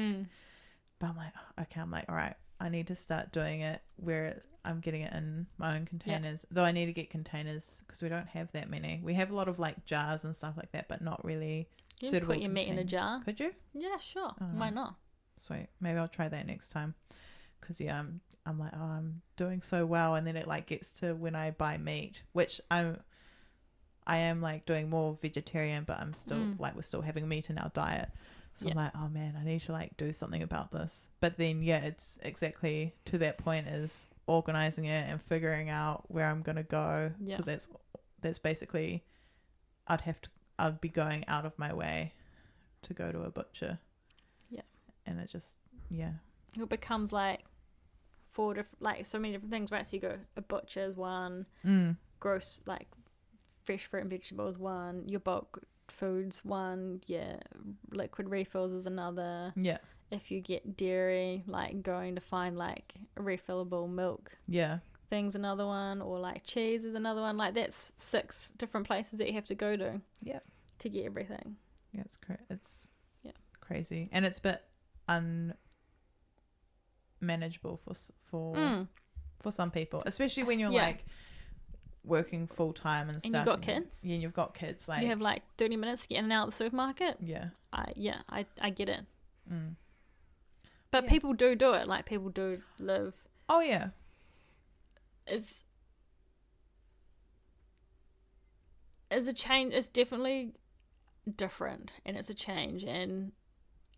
but I'm like, okay, all right, I need to start doing it where I'm getting it in my own containers. Though I need to get containers because we don't have that many. We have a lot of like jars and stuff like that, but not really suitable. Put your meat in a jar. Could you? Yeah, sure. Why not? Sweet. Maybe I'll try that next time. Because I'm like, oh, I'm doing so well, and then it like gets to when I buy meat, which I am like doing more vegetarian, but I'm still like, we're still having meat in our diet. So I'm like, oh man, I need to like do something about this. But then it's exactly to that point is organizing it and figuring out where I'm gonna go, because that's basically I'd be going out of my way to go to a butcher. Yeah. And it just it becomes like so many different things, right? So you go, a butcher is one, gross like fresh fruit and vegetables one, your bulk foods one, liquid refills is another. If you get dairy, like going to find like refillable milk things another one, or like cheese is another one. Like that's 6 different places that you have to go to to get everything. It's crazy, and it's a bit unmanageable for some people, especially when you're like working full time and stuff. And you've got kids. Yeah, and you've got kids. Like you have like 30 minutes to get in and out of the supermarket. I get it. But people do it. Like people do live. Oh yeah. Is a change. It's definitely different, and it's a change, and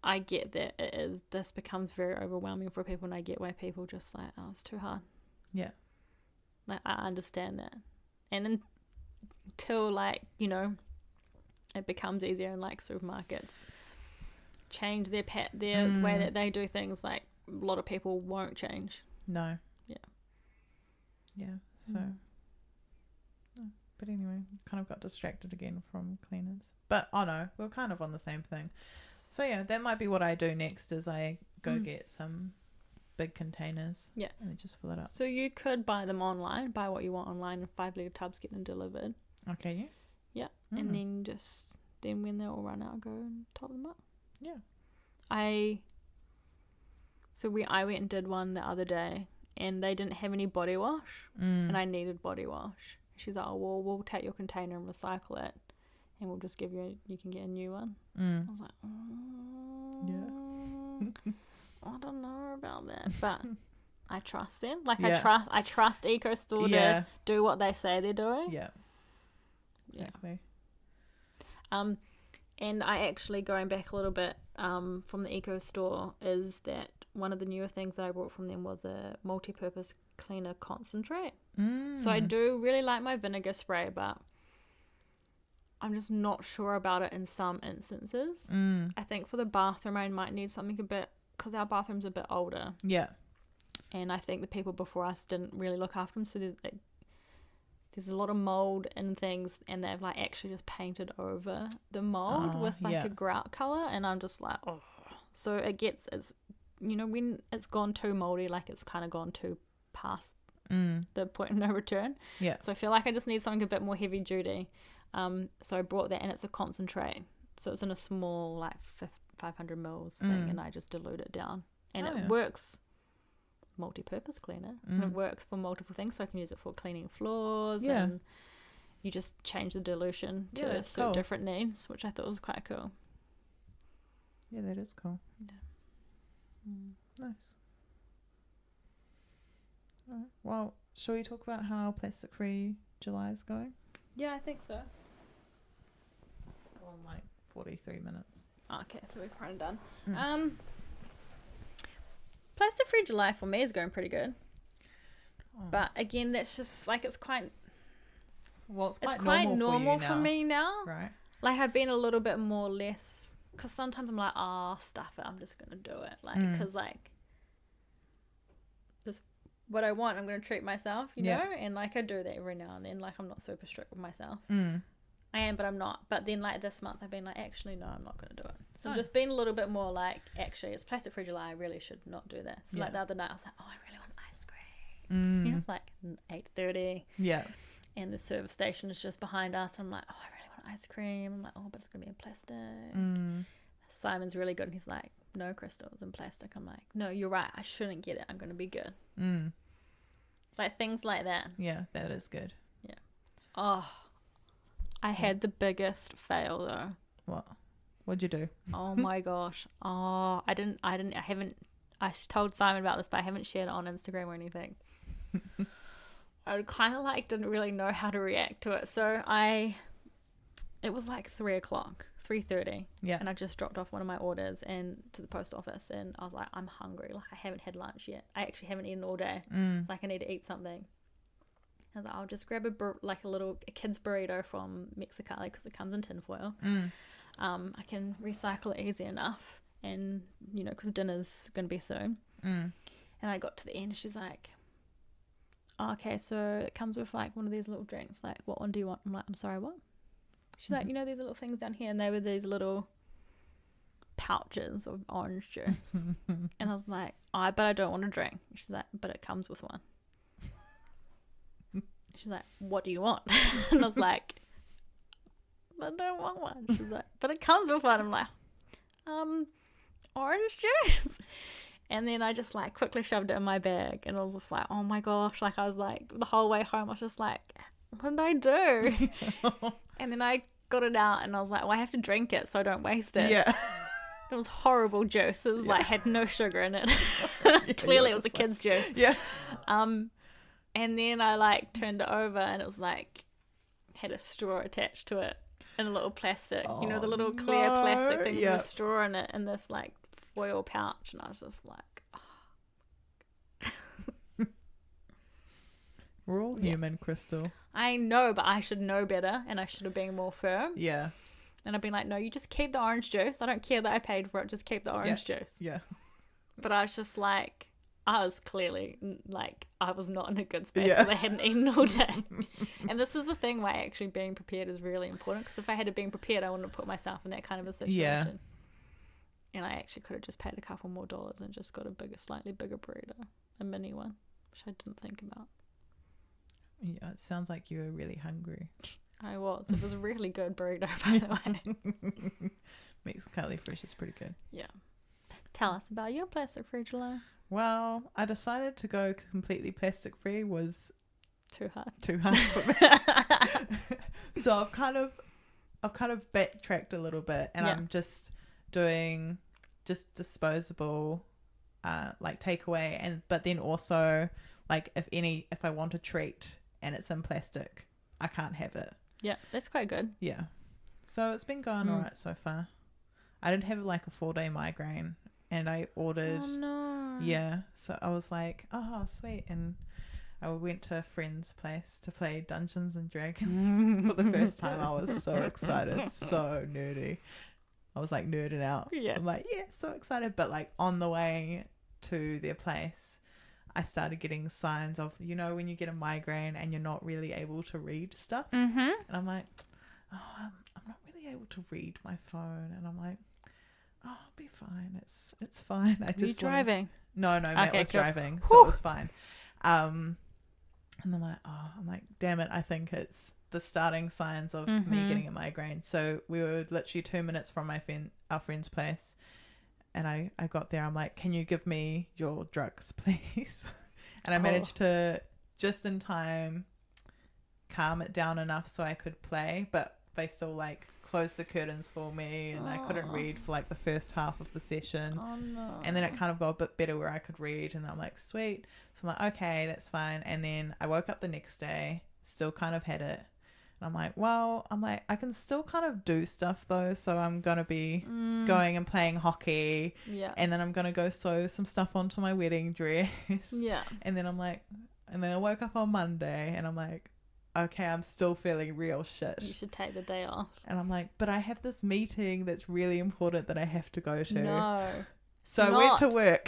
I get that it is. This becomes very overwhelming for people, and I get why people just like, oh, it's too hard. Yeah. Like I understand that, and until like it becomes easier, and like supermarkets change their way that they do things, like a lot of people won't change. No. So but anyway, kind of got distracted again from cleaners, but oh no, we're kind of on the same thing. So that might be what I do next, is I go get some big containers and then just fill it up. So you could buy them online, buy what you want online, and 5-litre tubs, get them delivered. Okay. And then when they all run out, go and top them up. I went and did one the other day, and they didn't have any body wash, and I needed body wash. She's like, oh, well, we'll take your container and recycle it, and we'll just give you you can get a new one. I was like, I don't know about that, but I trust them. Like I trust EcoStore to do what they say they're doing. Exactly. And I actually, going back a little bit from the EcoStore, is that one of the newer things that I bought from them was a multi-purpose cleaner concentrate. So I do really like my vinegar spray, but I'm just not sure about it in some instances. I think for the bathroom I might need something a bit, because our bathroom's a bit older. And I think the people before us didn't really look after them, so there's a lot of mold and things, and they've like actually just painted over the mold with like a grout color, and I'm just like, oh. So it's when it's gone too moldy, like it's kind of gone too past the point of no return. So I feel like I just need something a bit more heavy duty. So I brought that, and it's a concentrate, so it's in a small like 500 mils thing, and I just dilute it down, and it works. Multi-purpose cleaner, and it works for multiple things, so I can use it for cleaning floors, and you just change the dilution to suit different needs, which I thought was quite cool. That is cool. Nice. All right. Well, shall we talk about how plastic free July is going? I think so. Well, like 43 minutes. Okay, so we're kind of done. Plastic free July for me is going pretty good. But again, that's just like it's quite normal for me now. Right. Like I've been a little bit more less, because sometimes I'm like, stuff it, I'm just gonna do it, like because like this what I want, I'm gonna treat myself, you know, and like I do that every now and then. Like I'm not super strict with myself. I am, but I'm not. But then like this month I've been like, actually no, I'm not going to do it. So I've just been a little bit more like, actually it's plastic free July, I really should not do that. So like the other night I was like, I really want ice cream. It's like 8:30. And the service station is just behind us. I'm like, I really want ice cream. I'm like, but it's going to be in plastic. Simon's really good, and he's like, no, Crystal, it's in plastic. I'm like, no, you're right, I shouldn't get it, I'm going to be good. Like things like that. That is good. I had the biggest fail though. What'd you do? Oh my gosh. I told Simon about this, but I haven't shared it on Instagram or anything. I kind of like didn't really know how to react to it. So it was like 3:00. 3:30. Yeah. And I just dropped off one of my orders and to the post office, and I was like, I'm hungry. Like, I haven't had lunch yet. I actually haven't eaten all day. It's like I need to eat something. I was like, I'll just grab a kid's burrito from Mexicali because it comes in tinfoil. I can recycle it easy enough, and because dinner's gonna be soon. And I got to the end, she's like, oh, okay, so it comes with like one of these little drinks. Like, what one do you want? I'm like, I'm sorry, what? She's like, these little things down here, and they were these little pouches of orange juice. And I was like, but I don't want a drink. She's like, but it comes with one. She's like, what do you want? And I was like, I don't want one. She's like, but it comes with one. I'm like, orange juice. And then I just like quickly shoved it in my bag, and I was just like, oh my gosh. Like, I was like, the whole way home I was just like, what did I do? And then I got it out, and I was like, well, I have to drink it so I don't waste it. Yeah. It was horrible juice. It was like, had no sugar in it. Clearly it was a kid's juice. Yeah. And then I like turned it over, and it was like had a straw attached to it in a little plastic, the little clear plastic thing with a straw in it, in this like foil pouch. And I was just like, we're all human, Crystal. I know, but I should know better, and I should have been more firm. Yeah. And I've been like, no, you just keep the orange juice. I don't care that I paid for it. Just keep the orange juice. Yeah. But I was just like, I was clearly like, I was not in a good space because I hadn't eaten all day. And this is the thing why actually being prepared is really important, because if I had been prepared, I wouldn't have put myself in that kind of a situation. Yeah. And I actually could have just paid a couple more dollars and just got a slightly bigger burrito, a mini one, which I didn't think about. Yeah, it sounds like you were really hungry. I was. It was a really good burrito, by the way. Mexicali Fresh is pretty good. Yeah. Tell us about your plastic free July. Well, I decided to go completely plastic free. Was too hard for me. So I've kind of backtracked a little bit, and I'm just doing disposable like takeaway, but then also like if I want a treat and it's in plastic, I can't have it. Yeah, that's quite good. Yeah. So it's been going all right so far. I did have like a 4-day migraine, and I ordered. Oh no. Yeah. So I was like, oh, sweet. And I went to a friend's place to play Dungeons and Dragons for the first time. I was so excited. So nerdy. I was like nerding out. Yeah. I'm like, yeah, so excited. But like on the way to their place, I started getting signs of, when you get a migraine and you're not really able to read stuff. Mm-hmm. And I'm like, oh, I'm not really able to read my phone. And I'm like, oh, I'll be fine. It's fine. Were you driving? No, Matt was driving, so it was fine. And I'm like, damn it, I think it's the starting signs of me getting a migraine. So we were literally 2 minutes from our friend's place. And I got there, I'm like, can you give me your drugs, please? And I managed to, just in time, calm it down enough so I could play, but they still like closed the curtains for me, and I couldn't read for like the first half of the session. Oh no. And then it kind of got a bit better where I could read, and I'm like, sweet. So I'm like, okay, that's fine. And then I woke up the next day, still kind of had it. And I'm like, I can still kind of do stuff though. So I'm going to be going and playing hockey. Yeah. And then I'm going to go sew some stuff onto my wedding dress. Yeah. And then I woke up on Monday, and I'm like, okay, I'm still feeling real shit. You should take the day off. And I'm like, but I have this meeting that's really important that I have to go to. No. So I went to work.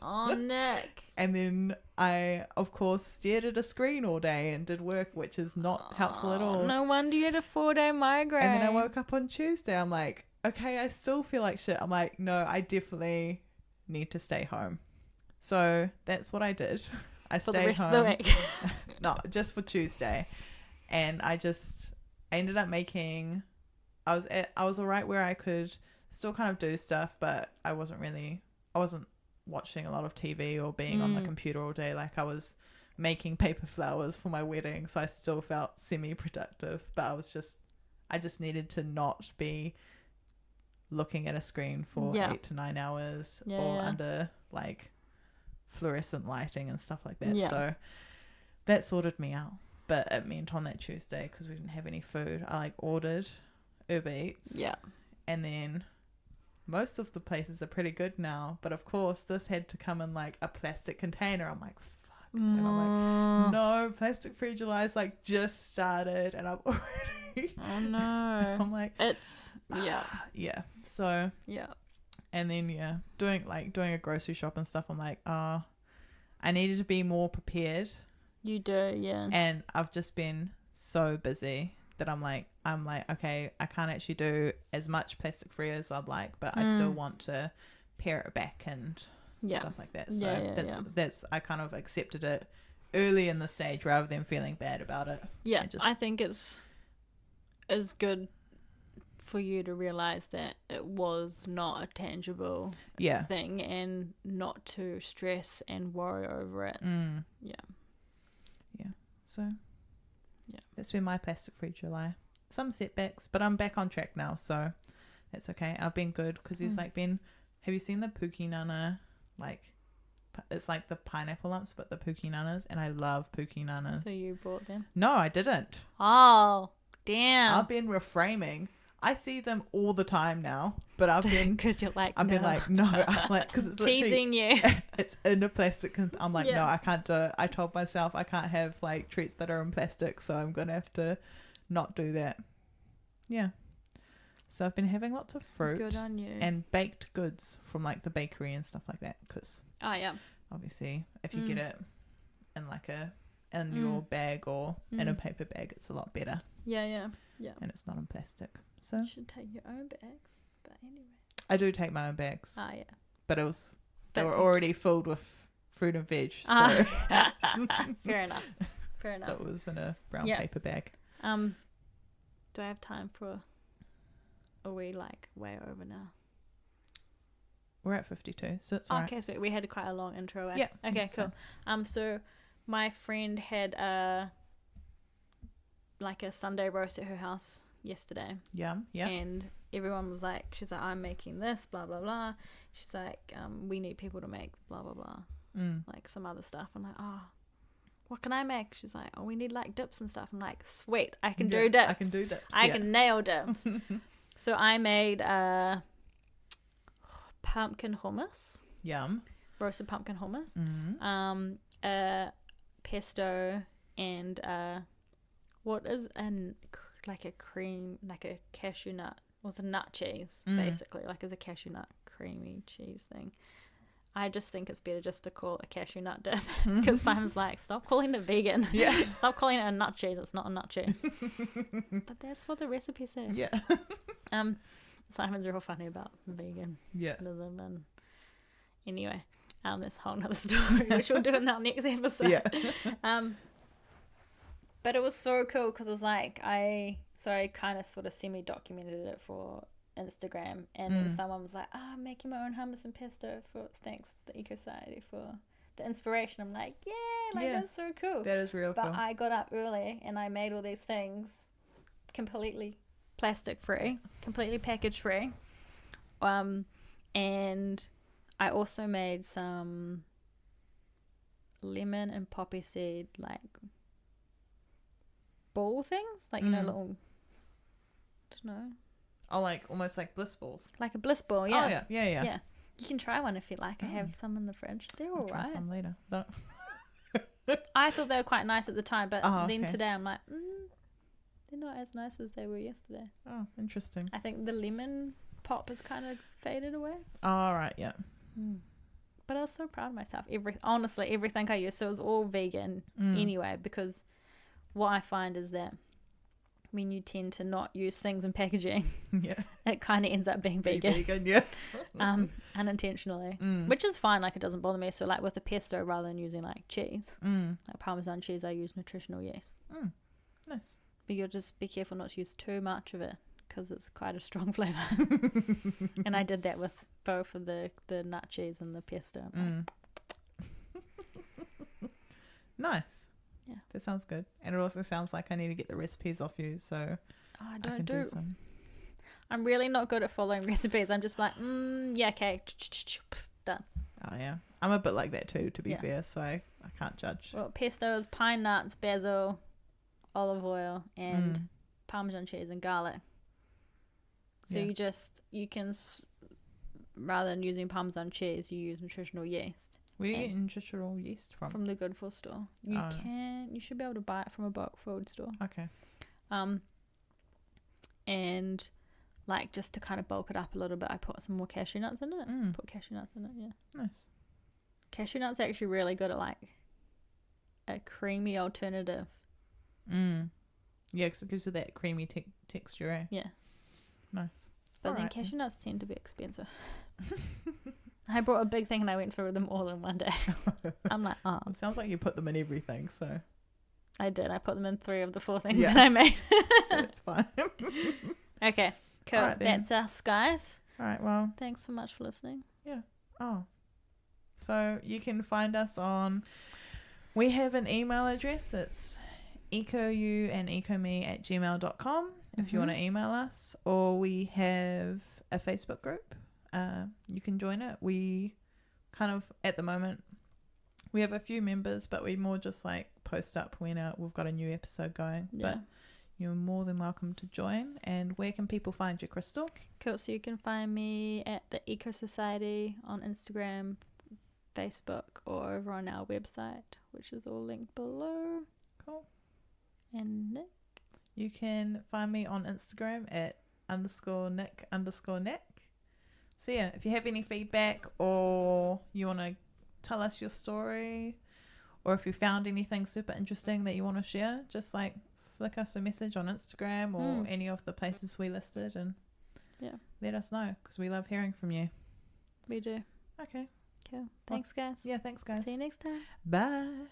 Oh, Nick. And then I, of course, stared at a screen all day and did work, which is not helpful at all. No wonder you had a 4-day migraine. And then I woke up on Tuesday. I'm like, okay, I still feel like shit. I'm like, no, I definitely need to stay home. So that's what I did. I for stayed the rest home. of the week. No, just for Tuesday. And I ended up making, I was all right where I could still kind of do stuff, but I wasn't watching a lot of TV or being on the computer all day. Like, I was making paper flowers for my wedding, so I still felt semi-productive, but I just needed to not be looking at a screen for 8 to 9 hours or under like fluorescent lighting and stuff like that. So that sorted me out. But it meant on that Tuesday, because we didn't have any food, I like ordered Uber Eats. Yeah. And then most of the places are pretty good now. But of course, this had to come in like a plastic container. I'm like, fuck. And I'm like, no, plastic free July is like just started. And I'm already. Oh no. I'm like, It's, yeah. Yeah. So, Yeah. and then, yeah, doing a grocery shop and stuff. I'm like, I needed to be more prepared. You do, yeah. And I've just been so busy that I'm like, okay, I can't actually do as much plastic free as I'd like, but I still want to pare it back and stuff like that. So that's I kind of accepted it early in the stage rather than feeling bad about it. Yeah, I think it's good for you to realize that it was not a tangible thing and not to stress and worry over it. Yeah. So that's been my plastic free July. Some setbacks, but I'm back on track now, so that's okay. I've been good because there's like been, have you seen the Pookie Nana, like it's like the pineapple lumps but the Pookie Nanas, and I love Pookie Nanas. So you bought them? No, I didn't. Oh damn. I've been reframing. I see them all the time now, but I've been because you're like, been like, no, I'm like, because it's literally teasing you. It's in a plastic. I'm like, no, I can't do it. I told myself I can't have like treats that are in plastic, so I'm gonna have to not do that. Yeah. So I've been having lots of fruit. Good on you. And baked goods from like the bakery and stuff like that, because obviously if you get it in like in your bag or in a paper bag, it's a lot better. Yeah. And it's not in plastic. So you should take your own bags. But anyway, I do take my own bags. But they were already filled with fruit and veg. So fair enough. So it was in a brown paper bag. Do I have time for? Are we like way over now? We're at 52, so it's alright. Okay, so we had quite a long intro. Yeah. Okay, cool. So my friend had a Sunday roast at her house yesterday. Yeah. And everyone was like, she's like, I'm making this, blah blah blah. She's like, we need people to make blah blah blah, like some other stuff. I'm like, oh, what can I make? She's like, oh, we need like dips and stuff. I'm like, sweet, I can do dips. I can do dips. I can nail dips. So I made pumpkin hummus. Yum. Roasted pumpkin hummus. Pesto and what is like a cream, like a cashew nut. It was a nut cheese, basically, like it's a cashew nut creamy cheese thing. I just think it's better just to call it a cashew nut dip, because Simon's like, stop calling it vegan. Yeah. Stop calling it a nut cheese. It's not a nut cheese. But that's what the recipe says. Yeah. Simon's real funny about veganism. And anyway, that's a whole nother story, which we'll do in our next episode. Yeah. But it was so cool because it was like I kind of sort of semi-documented it for Instagram, and then someone was like, I'm making my own hummus and pesto thanks the Eco Society for the inspiration. I'm like, that's so cool. That is real cool. But I got up early and I made all these things completely plastic free, completely package free, and I also made some lemon and poppy seed like ball things, like little, I don't know. Oh, like almost like bliss balls. Like a bliss ball, yeah. Oh, yeah. Yeah. You can try one if you like. I have some in the fridge. They're all right. Try some later. I thought they were quite nice at the time, but then today I'm like, they're not as nice as they were yesterday. Oh, interesting. I think the lemon pop has kind of faded away. All right, yeah. But I was so proud of myself. Honestly, everything I used, so it was all vegan anyway, because what I find is that when you tend to not use things in packaging, it kind of ends up being vegan. Unintentionally, which is fine. Like, it doesn't bother me. So like with the pesto, rather than using like cheese, like Parmesan cheese, I use nutritional yeast. Nice. But you'll just be careful not to use too much of it, because it's quite a strong flavor. And I did that with both of the nut cheese and the pesto. Nice. Yeah, that sounds good. And it also sounds like I need to get the recipes off you, so I can do some. I'm really not good at following recipes. I'm just like, okay, done. Oh yeah, I'm a bit like that too, to be fair, so I can't judge. Well, pesto is pine nuts, basil, olive oil, and Parmesan cheese and garlic. So you can, rather than using Parmesan cheese, you use nutritional yeast. Where do you get nutritional yeast from? From the GoodFor store. You should be able to buy it from a bulk food store. Okay. And like just to kind of bulk it up a little bit, I put some more cashew nuts in it. Put cashew nuts in it, yeah. Nice. Cashew nuts are actually really good at like a creamy alternative. Yeah, because it gives you that creamy texture, eh? Yeah. Nice. But then cashew nuts tend to be expensive. I brought a big thing and I went through them all in one day. I'm like, oh. It sounds like you put them in everything, so. I did. I put them in 3 of the 4 things that I made. So it's fine. Okay, cool. Right, that's us, guys. All right, well. Thanks so much for listening. Yeah. Oh. So you can find us on, we have an email address. It's ecou@ecome@gmail.com if you want to email us, or we have a Facebook group. You can join it. We kind of, at the moment, we have a few members, but we more just like post up when we've got a new episode going. But you're more than welcome to join. And where can people find you, Crystal? Cool. So you can find me at the Eco Society on Instagram, Facebook, or over on our website, which is all linked below. Cool. And Nick? You can find me on Instagram at _Nick_Nick. So yeah, if you have any feedback or you want to tell us your story, or if you found anything super interesting that you want to share, just like flick us a message on Instagram or any of the places we listed, and let us know, because we love hearing from you. We do. Okay. Cool. Thanks, guys. Yeah, thanks, guys. See you next time. Bye.